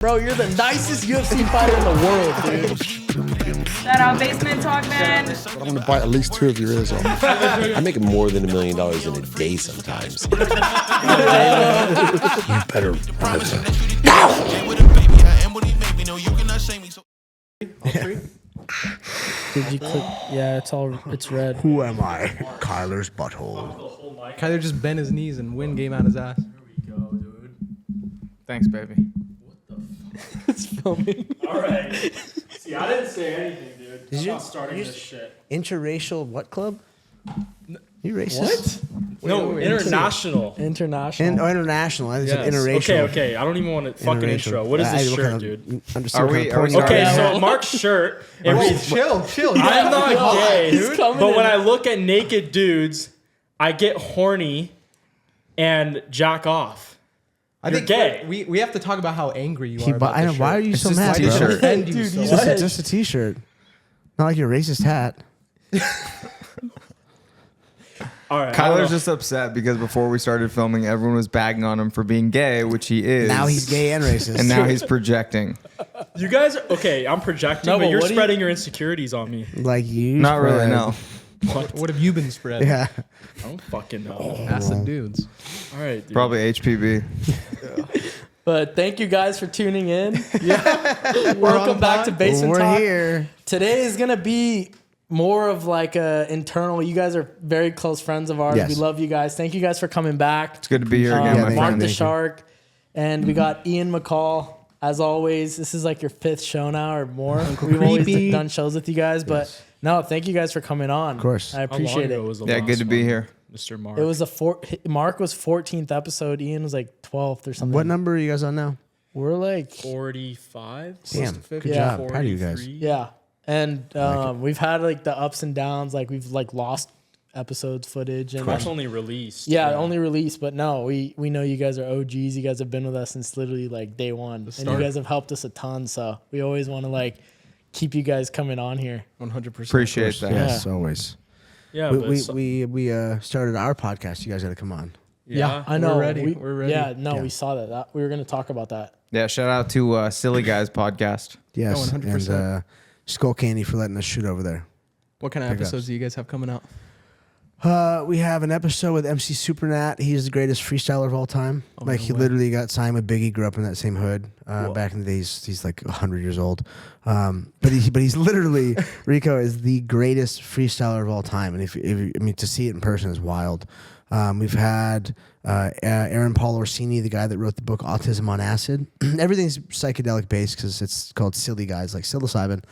Bro, you're the nicest UFC fighter in the world, dude. Shout out Basement Talk, man. I'm gonna bite at least 2 of your ears off. I make more than $1 million in a day sometimes. You better. Did you click? Yeah, it's red. Who am I? Kyler's butthole. Kyler just bent his knees and win game out his ass. Here we go, dude. Thanks, baby. It's filming. All right. See, I didn't say anything, dude. I'm not starting you- this shit. Interracial what club? You racist? No, international. International. International. I think Yes. it's interracial. Okay. I don't even want to fucking Interracial. intro. What is this What shirt, kind of- dude? I'm just Are what we- kind of are we porn you Okay, are. so Mark's shirt. It reads, Chill. I'm not gay, He's coming but when in. I look at naked dudes, I get horny and jack off. I You're think gay. We have to talk about how angry you are about I know. this Why are shirt. you It's so just mad, a bro? t-shirt. Offend you Dude, so you much. said- Just a t-shirt. Not like your racist hat. All right. Kyler's just upset because before we started filming, everyone was bagging on him for being gay, which he is. Now he's gay and racist. And now he's projecting. You guys, okay, I'm projecting, No, but but you're what do spreading your insecurities on me. like you. Not really, spread. no. What have you been spreading? Yeah. I don't fucking know. Acid dudes. All right, dude. Probably HPV. But thank you guys for tuning in. Yeah. Welcome back to Basement We're Talk. here. Today is gonna be more of like a internal. You guys are very close friends of ours. Yes. We love you guys. Thank you guys for coming back. It's good to be here again, Yeah, my thank Mark friend. the Thank you. Shark, and we got Ian McCall. As always, this is like your 5th show now or more. We've always Creepy. done shows with you guys, but no, thank you guys for coming on. Of course. I How long appreciate ago it. was the Yeah, last good to be one, here. Mr. Mark. It was Mark was 14th episode. Ian was like 12th or something. What number are you guys on now? We're like 45. Damn. Good Yeah. job. Proud of you guys. 43. yeah, and we've had like the ups and downs. Like we've like lost episodes footage and That's only released. yeah, only released. But no, we know you guys are OGs. You guys have been with us since literally like day one, and you start. guys have helped us a ton. So we always want to like keep you guys coming on here. 100%. Appreciate that. Yes, always. Yeah, We but started our podcast. You guys got to come on. yeah. I know. We're ready. We're ready. Yeah, no, Yeah. we saw that. We were going to talk about that. Yeah, shout out to Silly Guys podcast. Yes, 100%. and Skull Candy for letting us shoot over there. What kind of Big episodes ups. do you guys have coming out? We have an episode with MC Supernat. He's the greatest freestyler of all time. no He way. literally got signed with Biggie. Grew up in that same hood. Back in the days, he's like 100 years old. But he's literally Rico is the greatest freestyler of all time. And if to see it in person is wild. We've had Aaron Paul Orsini, the guy that wrote the book Autism on Acid. Everything's psychedelic based because it's called Silly Guys, like psilocybin.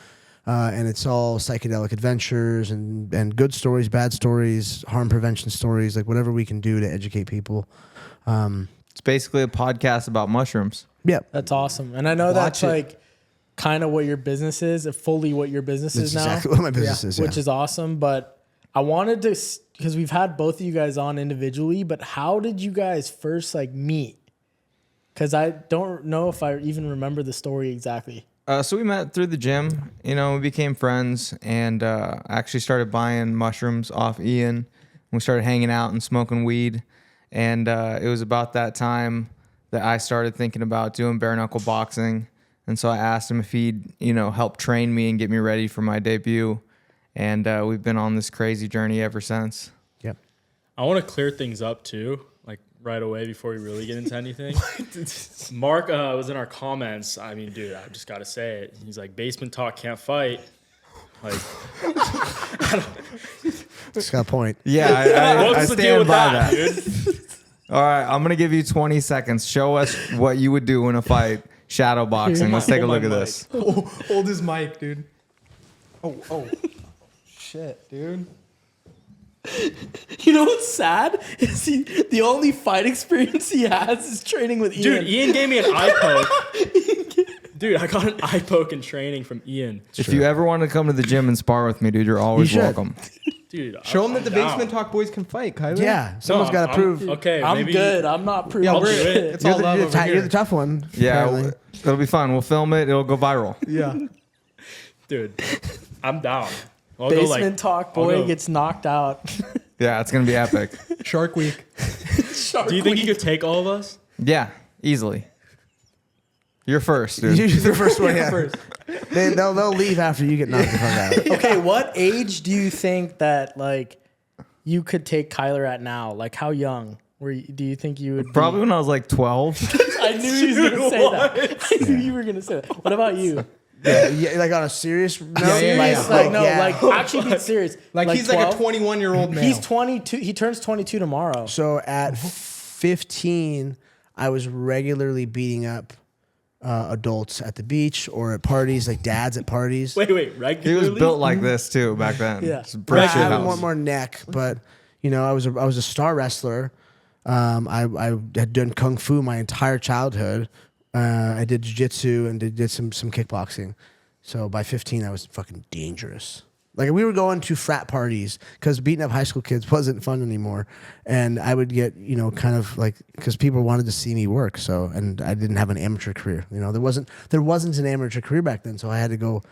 And it's all psychedelic adventures and good stories, bad stories, harm prevention stories, like whatever we can do to educate people. It's basically a podcast about mushrooms. Yep. That's awesome. And I know that's it. like kind of what your business is, fully what your business That's is now. exactly what my business is. Which is awesome. But I wanted to, because we've had both of you guys on individually, but how did you guys first like meet? Because I don't know if I even remember the story exactly. So we met through the gym. You know, we became friends and actually started buying mushrooms off Ian. We started hanging out and smoking weed. And it was about that time that I started thinking about doing bare knuckle boxing. And so I asked him if he'd, help train me and get me ready for my debut. And we've been on this crazy journey ever since. Yep. I want to clear things up too, like right away before we really get into anything. Mark was in our comments. I mean, dude, I just got to say it. He's like, Basement Talk can't fight. Like, It's got a point. Yeah, I what's the deal stand with by that, that. dude? All right, I'm going to give you 20 seconds. Show us what you would do in a fight. Shadow boxing. Let's take a look at this. Hold his mic, dude. Oh. Shit, dude. You know what's sad? Is the only fight experience he has is training with Ian. Dude, Ian gave me an eye poke. Dude, I got an eye poke in training from Ian. If you ever want to come to the gym and spar with me, dude, you're always You should. welcome. Dude, Show him I'm that the down. Basement Talk boys can fight, Kyler. Yeah. Someone's got to I'm- prove. Okay, I'm maybe good. I'm not proving Yeah, I'll do shit. it. It's all love over You're here. the tough one. Yeah, apparently. it'll be fun. We'll film it. It'll go viral. Yeah. Dude, I'm down. I'll Basement Talk I'll boy go- gets knocked out. Yeah, it's going to be epic. Shark Week. Shark Do you think Week. you could take all of us? Yeah, easily. You're first, dude. You're the first one. Yeah. They'll leave after you get knocked the fuck out. Okay, what age do you think that like you could take Kyler at now? Like how young do you think you would? Probably when I was like 12. I knew he was gonna say that. I knew you were gonna say that. What about you? Yeah, like on a serious note. Actually being serious. Like he's like a 12? 21-year-old male. He's 22. He turns 22 tomorrow. So at 15, I was regularly beating up adults at the beach or at parties, like dads at parties. Wait, He regularly? was built like this too back then. Yeah. Just brick I shit have house. more neck, but I was a star wrestler. I had done kung fu my entire childhood. I did jiu-jitsu and did some kickboxing. So by 15, I was fucking dangerous. Like we were going to frat parties because beating up high school kids wasn't fun anymore, and I would get kind of like because people wanted to see me work. So and I didn't have an amateur career. There wasn't an amateur career back then. So I had to go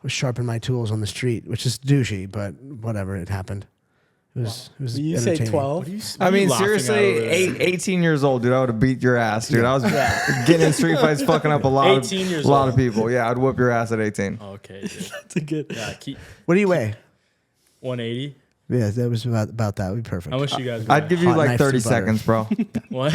sharpen my tools on the street, which is douchey, but whatever, it happened. It was You say entertaining. 12? I mean, seriously, 18 years old, dude. I would have beat your ass, dude. I was getting in street fights, fucking up a lot 18 years of old. people. Yeah, I'd whoop your ass at 18. Okay, dude. That's a good. Yeah, keep What do you weigh? 180. Yeah, that was about that. Would be perfect. How much you guys? I'd give you Hot like knife 30 through butter. seconds, bro. What?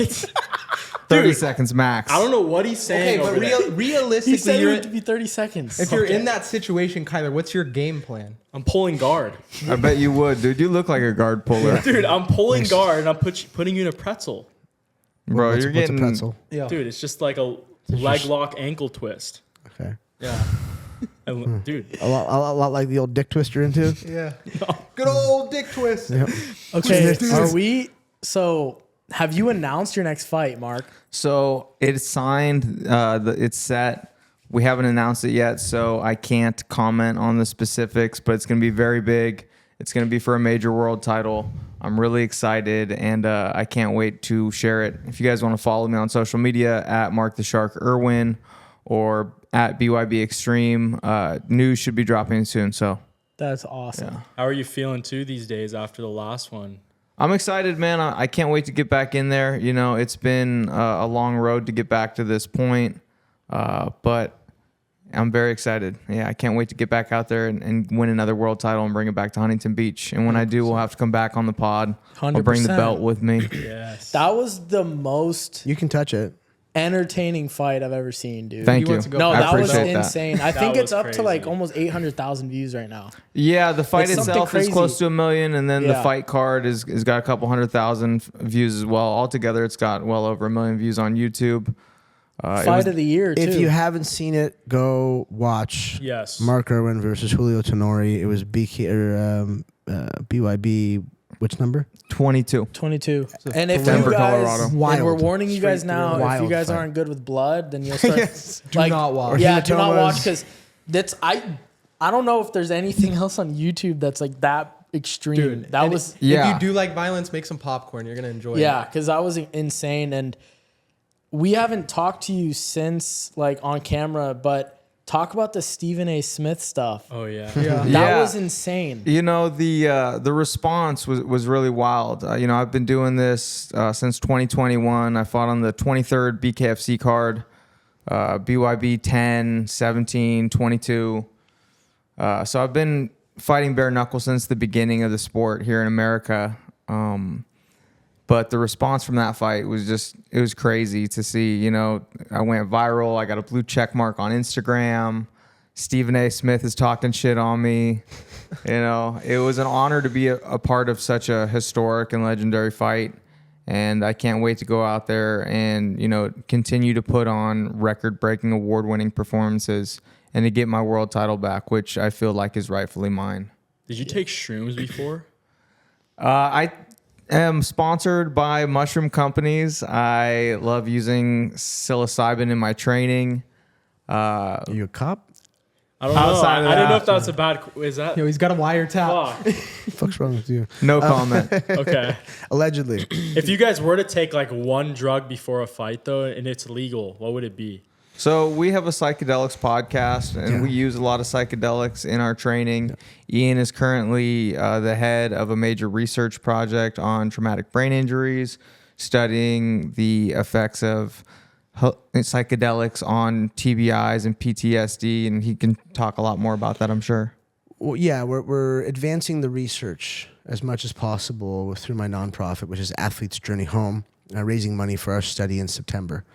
30 seconds max. I don't know what he's saying. Okay, but over there. realistically, He said it you're, would be 30 seconds. if you're in that situation, Kyler, what's your game plan? I'm pulling guard, I bet you would, dude. You look like a guard puller. dude. I'm pulling guard, and I'm putting you in a pretzel, Bro, What's you're a getting pretzel. Yeah. dude. It's just like a leg lock ankle twist. Okay. Yeah, and, dude. A lot like the old dick twister into. Yeah. Good old dick twist. Okay, are we? So, have you announced your next fight, Mark? So it's signed. It's set. We haven't announced it yet, so I can't comment on the specifics, but it's going to be very big. It's going to be for a major world title. I'm really excited, and I can't wait to share it. If you guys want to follow me on social media, at Mark the Shark Irwin or at BYB Extreme, news should be dropping soon. So That's awesome. How are you feeling too these days after the last one? I'm excited, man. I can't wait to get back in there. It's been a long road to get back to this point, but I'm very excited. Yeah, I can't wait to get back out there and win another world title and bring it back to Huntington Beach. And when I do, we'll have to come back on the pod. I'll bring the 100%. belt with me. Yes. That was the most You can touch it. entertaining fight I've ever seen, dude. Thank you. wants to go No, I that was appreciate that. insane. I That think it's was up crazy. to like almost 800,000 views right now. Yeah, the fight It's something itself is crazy. close to 1 million, and then the Yeah. fight card is got a couple 100,000 views as well. Altogether, it's got well over 1 million views on YouTube. Fight of the year, too. If you haven't seen it, go watch. Yes. Mark Irwin versus Julio Tenori. It was BYB. Which number? 22. 22. And if Denver, you guys, Colorado. and we're Wild. warning you guys Straight now, through. if you Wild guys fight. aren't good with blood, then you'll start. Do not watch. Yeah, do not Hematomas. watch because that's I don't know if there's anything else on YouTube that's like that extreme. Dude, that and was Yeah. If you do like violence, make some popcorn. You're gonna enjoy it. yeah, because that was insane. And we haven't talked to you since like on camera, but talk about the Stephen A. Smith stuff. Oh yeah. Yeah. That Yeah. was insane. The response was really wild. I've been doing this since 2021. I fought on the 23rd BKFC card, BYB 10, 17, 22. So I've been fighting bare knuckle since the beginning of the sport here in America. But the response from that fight was it was crazy to see. I went viral. I got a blue check mark on Instagram. Stephen A. Smith is talking shit on me. It was an honor to be a part of such a historic and legendary fight. And I can't wait to go out there and, continue to put on record-breaking, award-winning performances and to get my world title back, which I feel like is rightfully mine. Did you take shrooms before? I am sponsored by mushroom companies. I love using psilocybin in my training. Are you a cop? I don't know. Outside of I didn't know that. if that's a bad. Is that? Yo, he's got a wiretap. Fuck. What the fuck's wrong with you? No comment. Okay. Allegedly. If you guys were to take like one drug before a fight though, and it's legal, what would it be? So we have a psychedelics podcast, and we use a lot of psychedelics in our training. Ian is currently the head of a major research project on traumatic brain injuries, studying the effects of psychedelics on TBIs and PTSD, and he can talk a lot more about that, I'm sure. Well, yeah, we're advancing the research as much as possible through my nonprofit, which is Athletes Journey Home, raising money for our study in September.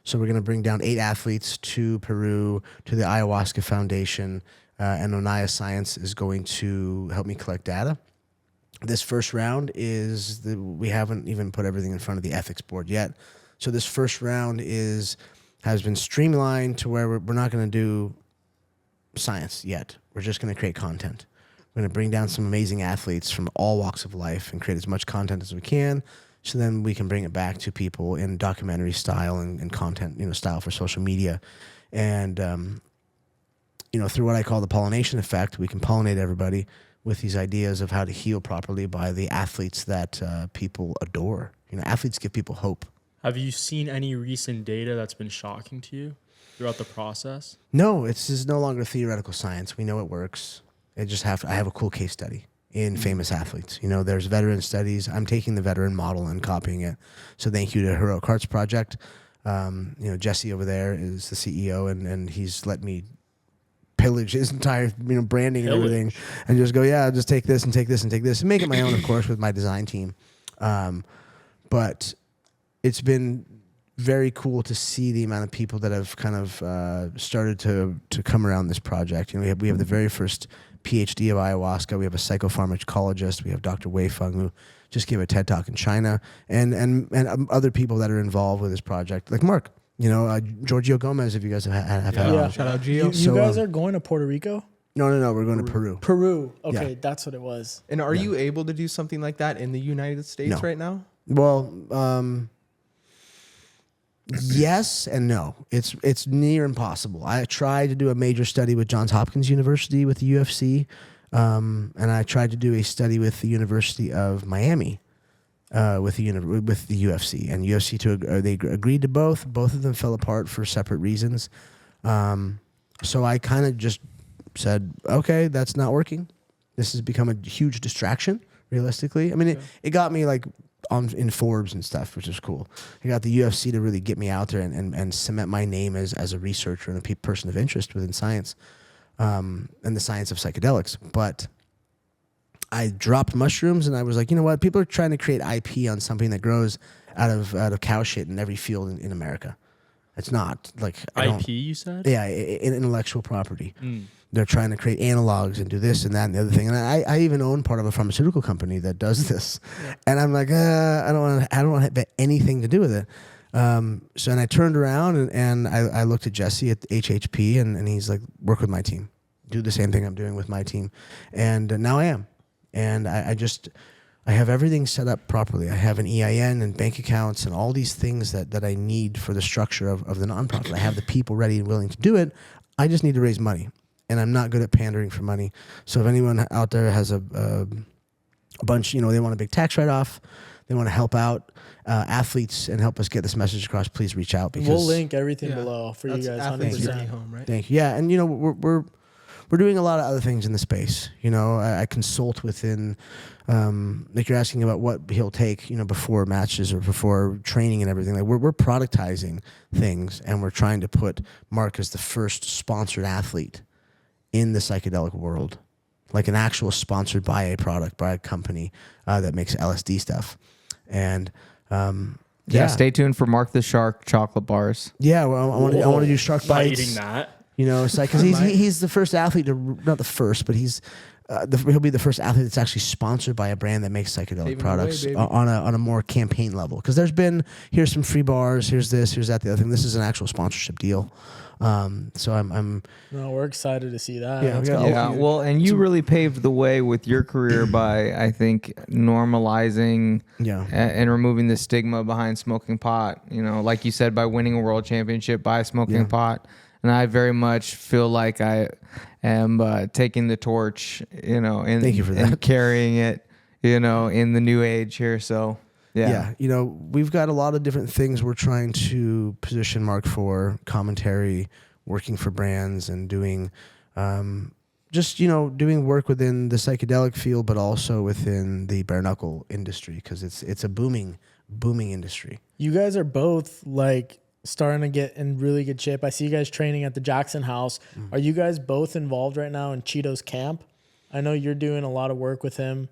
So we're going to bring down 8 athletes to Peru, to the Ayahuasca Foundation, and Onaya Science is going to help me collect data. This first round we haven't even put everything in front of the ethics board yet. So this first round has been streamlined to where we're not going to do science yet. We're just going to create content. We're going to bring down some amazing athletes from all walks of life and create as much content as we can, so then we can bring it back to people in documentary style and content, style for social media. And, through what I call the pollination effect, we can pollinate everybody with these ideas of how to heal properly by the athletes that people adore. Athletes give people hope. Have you seen any recent data that's been shocking to you throughout the process? No, it's just no longer theoretical science. We know it works. I have a cool case study in famous athletes. There's veteran studies. I'm taking the veteran model and copying it. So thank you to Heroic Hearts Project. Jesse over there is the CEO, and he's let me pillage his entire branding and everything, and just go, just take this and take this and take this and make it my own, of course, with my design team. But it's been very cool to see the amount of people that have kind of started to come around this project. We have the very first PhD of ayahuasca. We have a psychopharmacologist. We have Dr. Wei Feng, who just gave a TED Talk in China, and other people that are involved with this project, like Mark. Giorgio Gomez, if you guys have had Yeah. Shout out Gio. You guys are going to Puerto Rico? No, we're going to Peru. Peru. Okay, Yeah. That's what it was. And are you able to do something like that in the United States right now? Well, yes and no. It's near impossible. I tried to do a major study with Johns Hopkins University with the UFC, and I tried to do a study with the University of Miami with the UFC, and UFC they agreed to both. Both of them fell apart for separate reasons. So I kind of just said, okay, that's not working. This has become a huge distraction, realistically. I mean, it got me like in Forbes and stuff, which is cool. I got the UFC to really get me out there and cement my name as a researcher and a person of interest within science, and the science of psychedelics. But I dropped mushrooms, and I was like, you know what? People are trying to create IP on something that grows out of cow shit in every field in America. It's not like IP, you said? Yeah, intellectual property. They're trying to create analogs and do this and that and the other thing. And I even own part of a pharmaceutical company that does this. And I'm like, I don't want to have anything to do with it. So I turned around and I looked at Jesse at HHP, and he's like, work with my team. Do the same thing I'm doing with my team. And now I am. And I have everything set up properly. I have an EIN and bank accounts and all these things that I need for the structure of the nonprofit. I have the people ready and willing to do it. I just need to raise money. And I'm not good at pandering for money. So if anyone out there has a bunch, they want a big tax write-off, they want to help out athletes and help us get this message across, please reach out. Because we'll link everything below for you guys. Athletes 100%. Journey Home, right? Thank you. Yeah, and we're doing a lot of other things in the space. I consult within, like you're asking about what he'll take, before matches or before training and everything. Like we're productizing things, and we're trying to put Mark as the first sponsored athlete in the psychedelic world, like an actual sponsored by a product, by a company that makes LSD stuff. And Stay tuned for Mark the Shark chocolate bars. Yeah, well, I want to do shark bites. Eating that. It's like, because he's the first athlete not the first, but he's he'll be the first athlete that's actually sponsored by a brand that makes psychedelic products on a more campaign level. Because here's some free bars, here's this, here's that, the other thing. This is an actual sponsorship deal. So I'm. No, we're excited to see that. Well, and you really paved the way with your career by, I think, normalizing and removing the stigma behind smoking pot. Like you said, by winning a world championship by smoking pot. And I very much feel like I am taking the torch, Thank you for that. and carrying it, in the new age here. So. Yeah. We've got a lot of different things we're trying to position Mark for: commentary, working for brands, and doing doing work within the psychedelic field, but also within the bare knuckle industry, because it's a booming industry. You guys are both like starting to get in really good shape. I see you guys training at the Jackson House. Are you guys both involved right now in Cheeto's camp? I know you're doing a lot of work with him.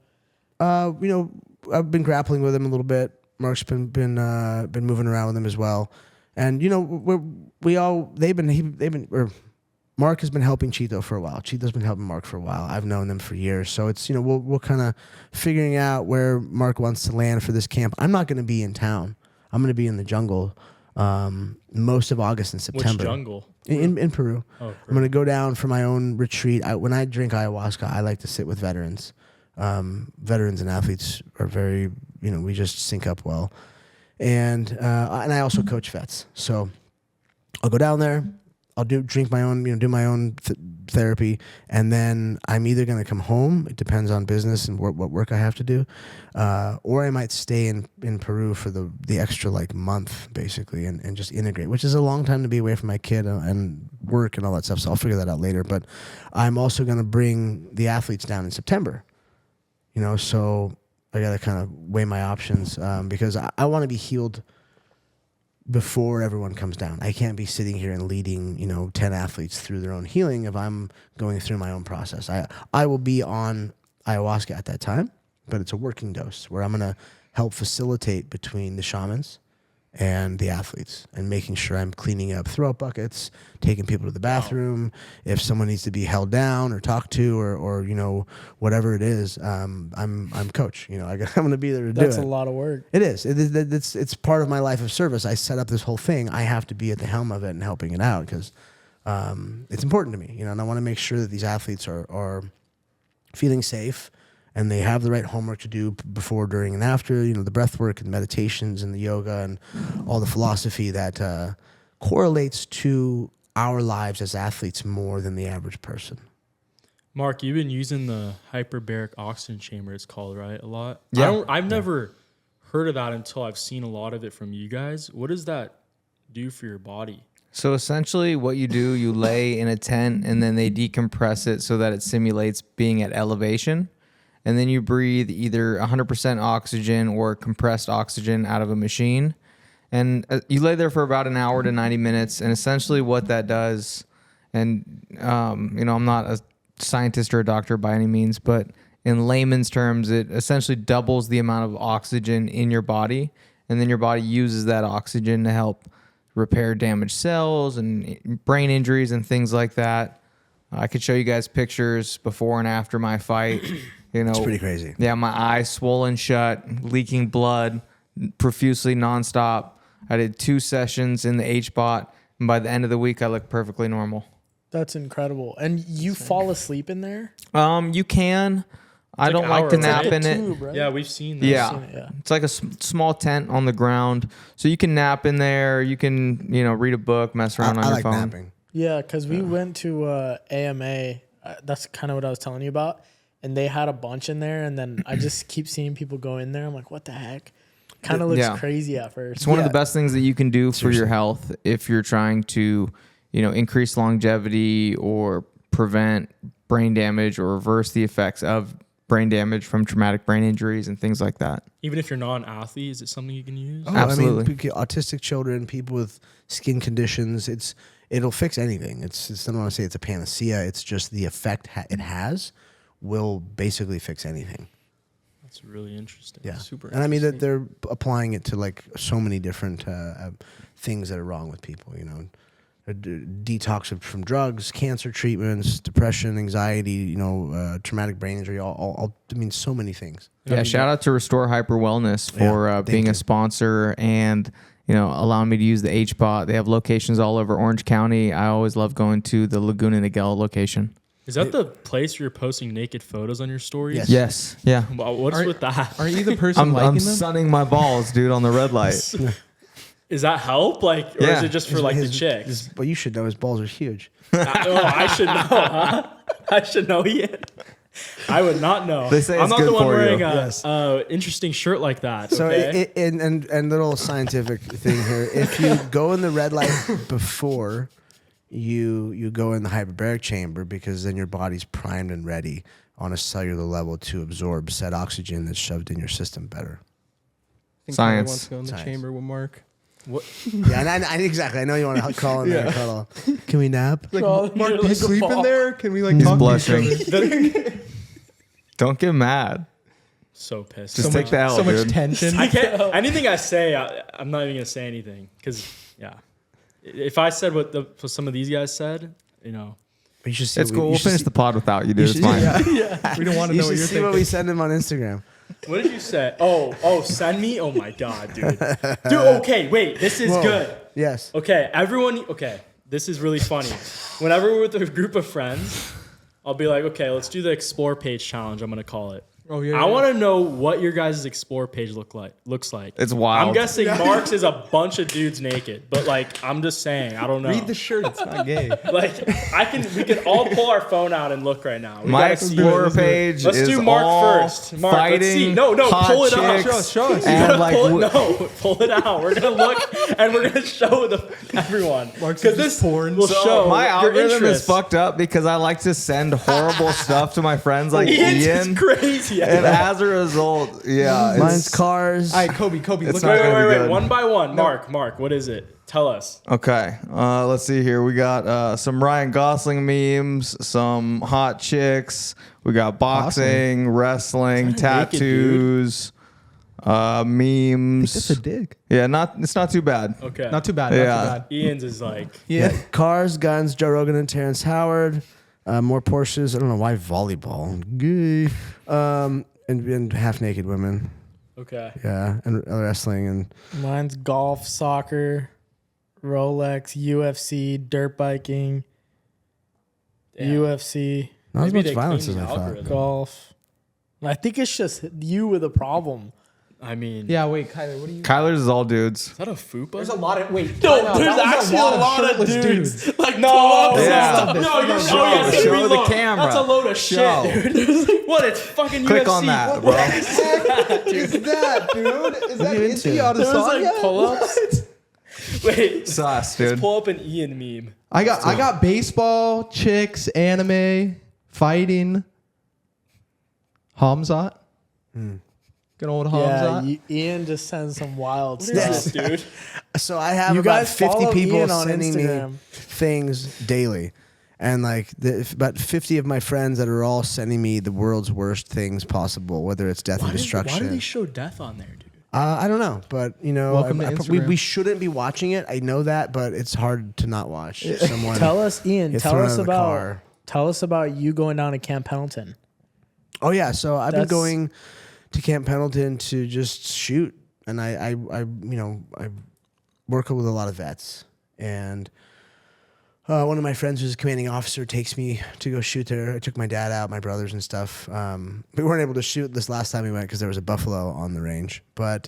You know, I've been grappling with him a little bit. Mark's been moving around with him as well, and you know, Mark has been helping Cheeto for a while. Cheeto's been helping Mark for a while. I've known them for years, so it's, you know, we're kind of figuring out where Mark wants to land for this camp. I'm not going to be in town. I'm going to be in the jungle most of August and September. Which jungle? In Peru. Oh, Peru. I'm going to go down for my own retreat. When I drink ayahuasca, I like to sit with veterans. Veterans and athletes are very, you know, we just sync up well. And I also coach vets. So I'll go down there. I'll drink my own, you know, do my own therapy, and then I'm either going to come home. It depends on business and what work I have to do, or I might stay in Peru for the extra like month basically, and just integrate, which is a long time to be away from my kid and work and all that stuff. So I'll figure that out later. But I'm also going to bring the athletes down in September, you know. So I got to kind of weigh my options because I want to be healed before everyone comes down. I can't be sitting here and leading, you know, 10 athletes through their own healing if I'm going through my own process. I will be on ayahuasca at that time, but it's a working dose where I'm going to help facilitate between the shamans and the athletes and making sure I'm cleaning up throw-up buckets, taking people to the bathroom. If someone needs to be held down or talked to or you know, whatever it is, I'm coach. You know, I'm going to be there to do it. That's a lot of work. It is. It's part of my life of service. I set up this whole thing. I have to be at the helm of it and helping it out because it's important to me. You know, and I want to make sure that these athletes are feeling safe and they have the right homework to do before, during, and after. You know, the breath work and meditations and the yoga and all the philosophy that correlates to our lives as athletes more than the average person. Mark, you've been using the hyperbaric oxygen chamber, it's called, right? A lot? Yeah. I've never heard of that until I've seen a lot of it from you guys. What does that do for your body? So essentially what you do, you lay in a tent and then they decompress it so that it simulates being at elevation. And then you breathe either 100% oxygen or compressed oxygen out of a machine. And you lay there for about an hour to 90 minutes. And essentially what that does, and you know, I'm not a scientist or a doctor by any means, but in layman's terms, it essentially doubles the amount of oxygen in your body. And then your body uses that oxygen to help repair damaged cells and brain injuries and things like that. I could show you guys pictures before and after my fight. You know, It's pretty crazy. Yeah, my eyes swollen shut, leaking blood profusely nonstop. I did 2 sessions in the H-bot, and by the end of the week, I looked perfectly normal. That's incredible. And you fall asleep in there? You can. I like don't like to ours, nap right? in it. Tube, right? Yeah, we've seen that. Yeah. Seen it, yeah. It's like a small tent on the ground, so you can nap in there. You can, you know, read a book, mess around on I your like phone. napping. Yeah, because we went to AMA. That's kind of what I was telling you about. And they had a bunch in there. And then I just keep seeing people go in there. I'm like, what the heck? Kind of looks Yeah. crazy at first. It's one of the best things that you can do for Seriously. your health if you're trying to, you know, increase longevity or prevent brain damage or reverse the effects of brain damage from traumatic brain injuries and things like that. Even if you're not an athlete, is it something you can use? Oh, Absolutely. I mean, autistic children, people with skin conditions, it'll fix anything. I don't want to say it's a panacea. It's just the effect it has will basically fix anything. That's really interesting. Yeah. Super And I mean that they're applying it to like so many different things that are wrong with people, you know. Detox from drugs, cancer treatments, depression, anxiety, you know, traumatic brain injury, all I mean, so many things. Yeah, shout out to Restore Hyper Wellness for being a sponsor and, you know, allowing me to use the H-Bot. They have locations all over Orange County. I always love going to the Laguna Niguel location. Is that the place where you're posting naked photos on your stories? Yes. Yes. Yeah. Wow, what's with that? Are you the person I'm liking them? sunning my balls, dude, on the red light. Is that help? Like, or is Yeah. it just for like the chicks? Well, you should know his balls are huge. I should know, huh? I should know, Ian. I would not know. They say I'm it's not good the one for you. wearing Yes. a interesting shirt like that. So Okay? and little scientific thing here. If you go in the red light before you go in the hyperbaric chamber, because then your body's primed and ready on a cellular level to absorb said oxygen that's shoved in your system better. I think Science. Tyler wants to go in the Science. chamber with Mark. What? Yeah, and I exactly. I know you want to crawl in there and cuddle. Can we nap? Like, Crawling Mark, here do you like a sleep in ball. there? Can we like He's talk blushing. to each other? Don't get mad. So pissed. Just take the L, So much dude. tension. I can't. Anything I say, I'm not even gonna say anything because yeah. If I said what some of these guys said, you know. You should see It's what cool. you We'll should finish see- the pod without you, dude. It's should- fine. Yeah. We don't want to You know what should you're see thinking. what we send him on Instagram. What did you say? Oh, send me. Oh my god, dude. Dude, okay, wait. This is Whoa. good. Yes. Okay, everyone. Okay, this is really funny. Whenever we're with a group of friends, I'll be like, okay, let's do the explore page challenge. I'm gonna call it. Oh yeah. I want to know what your guys' explore page looks like. It's wild. I'm guessing Mark's is a bunch of dudes naked, but like I'm just saying, I don't know. read the shirt. It's not gay. Like we can all pull our phone out and look right now. We My gotta see Explorer it. page Let's is do Mark all first. Mark, fighting, let's see. No, hot pull it up. chicks, Show us. and like Pull it out. We're gonna look and we're gonna show everyone Mark's because just this porn. will So show my your algorithm interest. is fucked up because I like to send horrible stuff to my friends like Ian's Ian. is crazy. And as a result, yeah, Mine's it's cars. All right, Kobe, It's look not at gonna be Wait, good. one by one. Mark, what is it? Tell us. okay. Let's see here. We got some Ryan Gosling memes, some hot chicks. We got boxing, wrestling, Is that a naked tattoos, memes. That's a dig. Yeah, it's not too bad. Okay. Not too bad. Yeah. Not too bad. Ian's is like Yeah. Cars, guns, Joe Rogan and Terrence Howard. More Porsches. I don't know why volleyball. Gay. And half naked women. okay. Yeah. And wrestling and Mine's golf, soccer, Rolex, UFC, dirt biking, Damn. UFC, not as Maybe much they violence cleaned as I the thought. algorithm. golf. I think it's just you with a problem. I mean, Yeah, wait, Kyler, what do you? Kyler's is all dudes. Is that a fupa? There's a lot of wait. No, time out. there's That was actually a lot of shirtless dudes. Like No, pull-ups and yeah. stuff. no, you're Show- oh, yeah, show reload. the camera. That's a load of Show. shit, dude. What? It's fucking Click UFC. on that, What bro. is that, dude? Is that you into into? There was like pull-ups. Wait, Sus, let's dude. pull up an Ian meme. I got baseball, chicks, anime, fighting. Hamzat. Good old Yeah, Hamzat. Ian just sends some wild What is stuff. this, dude? So I have You about guys 50 follow people Ian on sending Instagram. me things daily. And like about 50 of my friends that are all sending me the world's worst things possible, whether it's death and Why do destruction. they show death on there, dude? I don't know, but you know, Welcome to Instagram. we shouldn't be watching it. I know that, but it's hard to not watch someone. Tell us, Ian. get Tell thrown us out of the about. car. Tell us about you going down to Camp Pendleton. Oh yeah, so I've been That's- going to Camp Pendleton to just shoot, and I work with a lot of vets, and one of my friends who's a commanding officer takes me to go shoot there. I took my dad out, my brothers and stuff. We weren't able to shoot this last time we went because there was a buffalo on the range, but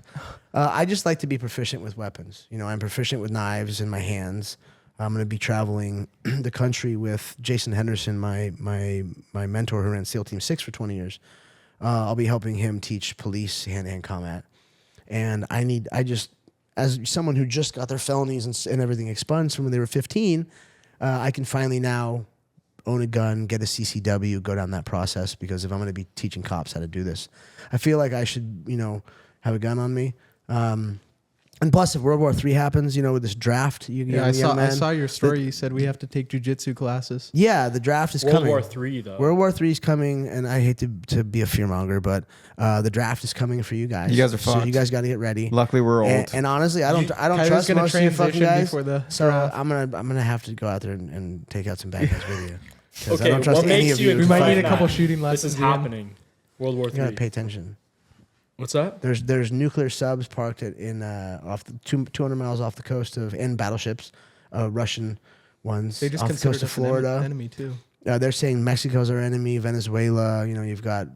I just like to be proficient with weapons. You know, I'm proficient with knives in my hands. I'm going to be traveling the country with Jason Henderson, my mentor who ran SEAL Team 6 for 20 years. I'll be helping him teach police hand-to-hand combat. And as someone who just got their felonies and everything expunged from when they were 15, I can finally now own a gun, get a CCW, go down that process, because if I'm going to be teaching cops how to do this, I feel like I should, have a gun on me. And plus, if World War III happens, with this draft, Yeah, I saw your story. You said we have to take jujitsu classes. Yeah, the draft is World coming. War III, though. World War III is coming, and I hate to be a fearmonger, but the draft is coming for you guys. You guys are So fucked. you guys got to get ready. Luckily, we're old. And honestly, I don't Kyler's trust gonna most of you fucking transition guys. before the So draft. I'm gonna have to go out there and take out some bad guys with you. 'Cause I Okay, don't trust what any makes of you you. We might need a Nah. couple shooting This lessons. is Ian. happening. World War You gotta III. pay attention. What's that? There's nuclear subs parked off the 200 miles off the coast and battleships, Russian ones They just off the considered coast of us an Florida. enemy too. They're saying Mexico's our enemy, Venezuela. You've got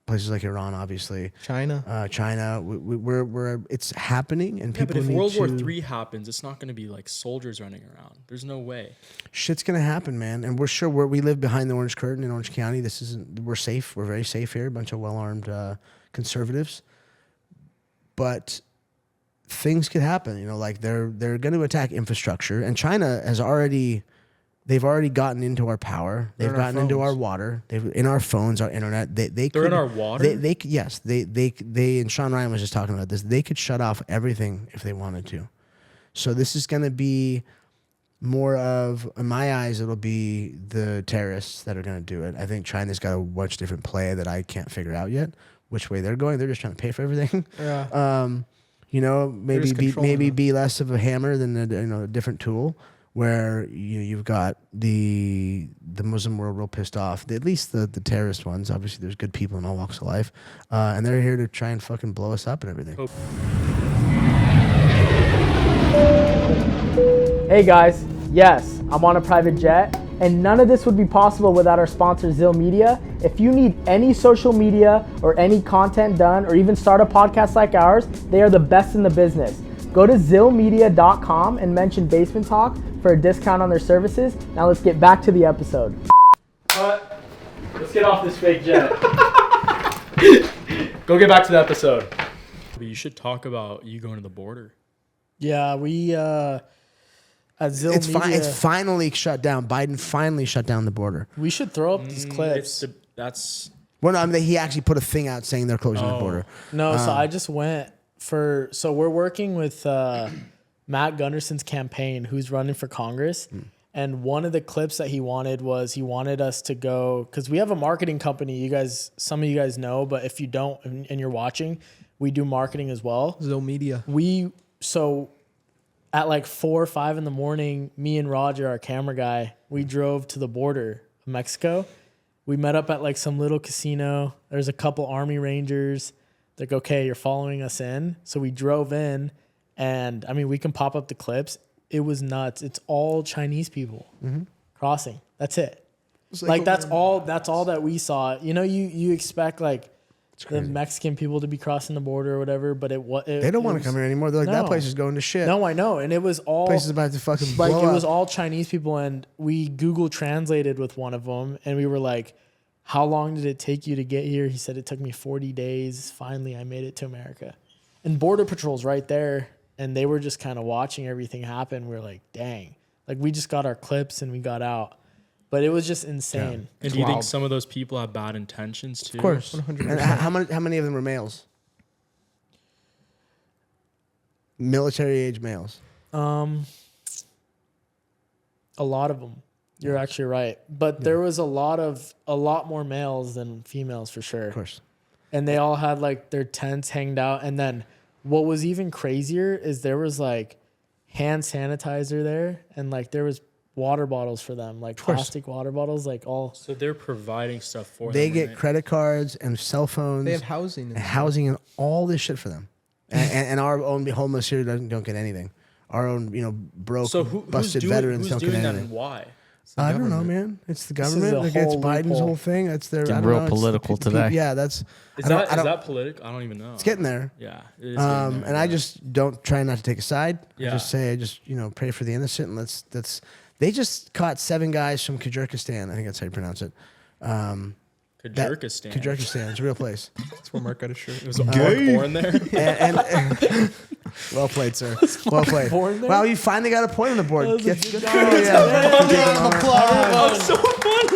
places like Iran, obviously. China. China. We're it's happening, and Yeah, people but if need World War to. III happens, it's not going to be like soldiers running around. There's no way. Shit's gonna happen, man, and we're sure we live behind the Orange Curtain in Orange County. We're safe. We're very safe here. A bunch of well-armed conservatives, but things could happen. Like they're going to attack infrastructure, and China they've already gotten into our power. They've They're in our gotten into our phones. water. They've in our phones, our internet. They're in our water? Yes, they and Sean Ryan was just talking about this. They could shut off everything if they wanted to. So this is going to be more of, in my eyes, it'll be the terrorists that are going to do it. I think China's got a much different play that I can't figure out yet, which way they're going. They're just trying to pay for everything. Yeah. You know, maybe be less of a hammer than a different tool. Where you've got the Muslim world real pissed off. At least the terrorist ones. Obviously, there's good people in all walks of life, and they're here to try and fucking blow us up and everything. Hey guys, yes, I'm on a private jet, and none of this would be possible without our sponsor, Zill Media. If you need any social media or any content done, or even start a podcast like ours, they are the best in the business. Go to zillmedia.com and mention Basement Talk for a discount on their services. Now let's get back to the episode. Let's get off this fake jet. Go get back to the episode. But you should talk about you going to the border. Yeah, we at Zill Media. It's finally shut down. Biden finally shut down the border. We should throw up these clips. That's Well, no, I mean, he actually put a thing out saying they're closing the border. No, so I just went so we're working with Matt Gunderson's campaign, who's running for Congress. And one of the clips that he wanted us to go, because we have a marketing company, some of you guys know, but if you don't and you're watching, we do marketing as well. Zill Media. So at like 4 or 5 in the morning, me and Roger, our camera guy, we drove to the border of Mexico. We met up at like some little casino. There's a couple Army Rangers. They're like, okay, you're following us in. So we drove in, and I mean, we can pop up the clips. It was nuts. It's all Chinese people crossing. That's it. Like that's all that we saw. You know, you expect like the Mexican people to be crossing the border or whatever, but they don't want to come here anymore. They're like, that place is going to shit. No, I know. And it was all place is about to fucking blow like it was up. all Chinese people, and we Google translated with one of them, and we were like, how long did it take you to get here? He said it took me 40 days. Finally, I made it to America. And Border Patrol's right there, and they were just kind of watching everything happen. We were like, dang. Like, we just got our clips and we got out. But it was just insane. And do you think some of those people have bad intentions too? Of course. 100%. And how many of them were males? Military age males. A lot of them. You're actually right. But there was a lot more males than females for sure. Of course. And they all had like their tents hanged out. And then what was even crazier is there was like hand sanitizer there, and like there was water bottles for them, like plastic water bottles, like all. So they're providing stuff for them. They get credit cards and cell phones. They have housing. And housing and all this shit for them. And our own homeless here don't get anything. Our own, broke, busted veterans don't get anything. Who's doing that and why? I don't know, man. It's the government. Like, it's Biden's whole thing. It's their. Getting real political today. Yeah, that's. Is that political? I don't even know. It's getting there. Yeah, it is getting there. And I just don't try not to take a side. Yeah. I just say, pray for the innocent, and let's. They just caught 7 guys from Kyrgyzstan. I think that's how you pronounce it. Kyrgyzstan. Kyrgyzstan. It's a real place. That's where Mark got his shirt. It was Mark born there. and well played, sir. Well played. Wow, you finally got a point on the board. Good so funny.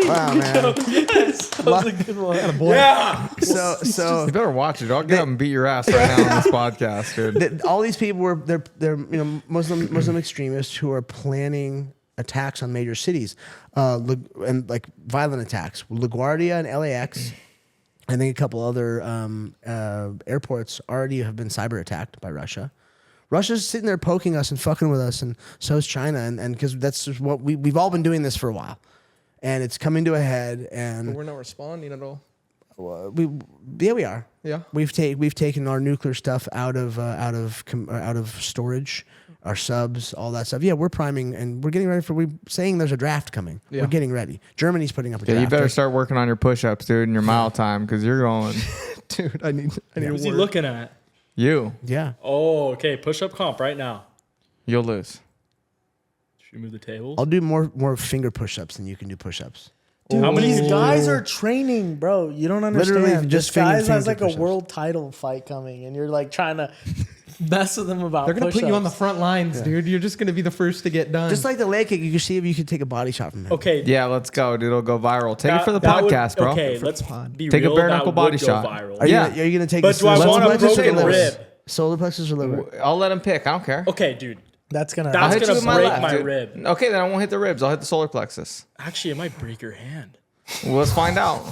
Wow, man. Yes, that was a good one. Yeah. So You better watch it. I'll get up and beat your ass right now on this podcast, dude. all these people were they're Muslim extremists who are planning attacks on major cities, and like violent attacks. LaGuardia and LAX. I think a couple other airports already have been cyber attacked by Russia. Russia's sitting there poking us and fucking with us, and so is China, and because that's just what we've all been doing this for a while, and it's coming to a head. And But we're not responding at all. we are. Yeah. We've taken our nuclear stuff out of storage, our subs, all that stuff. Yeah, we're priming and we're getting ready we're saying there's a draft coming. Yeah. We're getting ready. Germany's putting up a draft. Yeah, you better start working on your push-ups, dude, and your mile time, because you're going. Dude, I need Who's he looking at? You. Yeah. Oh, okay. Push-up comp right now. You'll lose. Should we move the tables? I'll do more finger push-ups than you can do push-ups. Dude, How many these guys are training, bro. You don't understand. Literally just this guy has finger like a push-ups. world title fight coming, and you're like trying to mess with them about. They're gonna put you on the push-ups. front lines, dude. You're just gonna be the first to get done. Just like the leg kick, you can see if you can take a body shot from him. Okay. Yeah, let's go, dude. It'll go viral. Take it for the podcast, bro. Okay, let's be Take a real. bare that knuckle would body go shot. viral. Are you going to take But do I want a solar plexus or broken liver? rib? Solar plexus or liver? I'll let him pick. I don't care. Okay, dude. That's gonna. I'll That's hit you gonna with my break left, my dude. rib. Okay, then I won't hit the ribs. I'll hit the solar plexus. Actually, it might break your hand. Well, let's find out.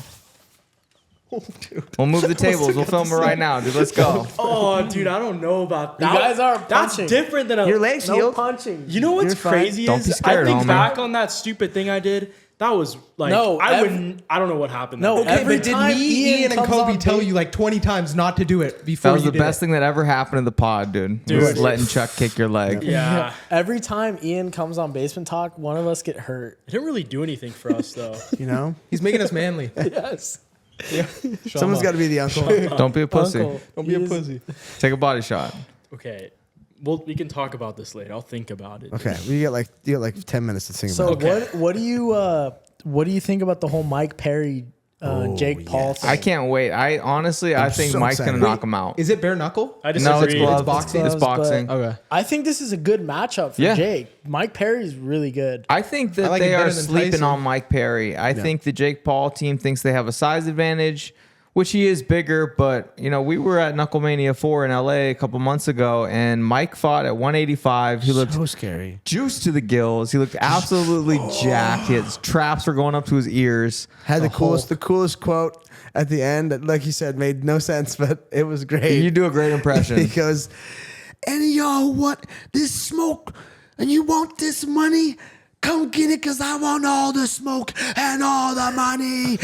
We'll move the tables. We'll film it right now, dude. Let's go. Oh, dude, I don't know about that. You guys are That's punching. different than a. Your legs no healed. punching. You know what's You're fine. crazy Don't is be scared, I think homie. back on that stupid thing I did. That was like No, I wouldn't. I don't know what happened. No, that day. Okay, Every but did time me, Ian Ian, and comes Kobe on tell big- you like 20 times not to do it before That was you the did best it? thing that ever happened to the pod, dude. Dude. Was letting Chuck kick your leg. Yeah, Every time Ian comes on Basement Talk, one of us get hurt. it didn't really do anything for us though. You know, He's making us manly. Yes. someone's got to be the uncle. Don't be a pussy. Uncle. Don't be a He is- pussy. Take a body shot. Okay, well we can talk about this later. I'll think about it. Okay, you get like 10 minutes to think So about. it. Okay. what do you think about the whole Mike Perry, Jake Paul yes. thing? I can't wait. I honestly, I think so Mike's gonna excited. knock him out. Is it bare knuckle? I No, it's disagree. gloves. boxing? It's boxing. but Okay. I think this is a good matchup for Yeah. Jake. Mike Perry's really good. I think that I like they it are better than sleeping Tyson. on Mike Perry. I think the Jake Paul team thinks they have a size advantage, which he is bigger. But, you know, we were at Knucklemania 4 in LA a couple months ago, and Mike fought at 185. He looked So scary. juiced to the gills. He looked absolutely jacked. His traps were going up to his ears. Had the coolest quote at the end that, like you said, made no sense, but it was great. You do a great impression. He goes, "Any of y'all want this smoke and you want this money? Come get it, cause I want all the smoke and all the money."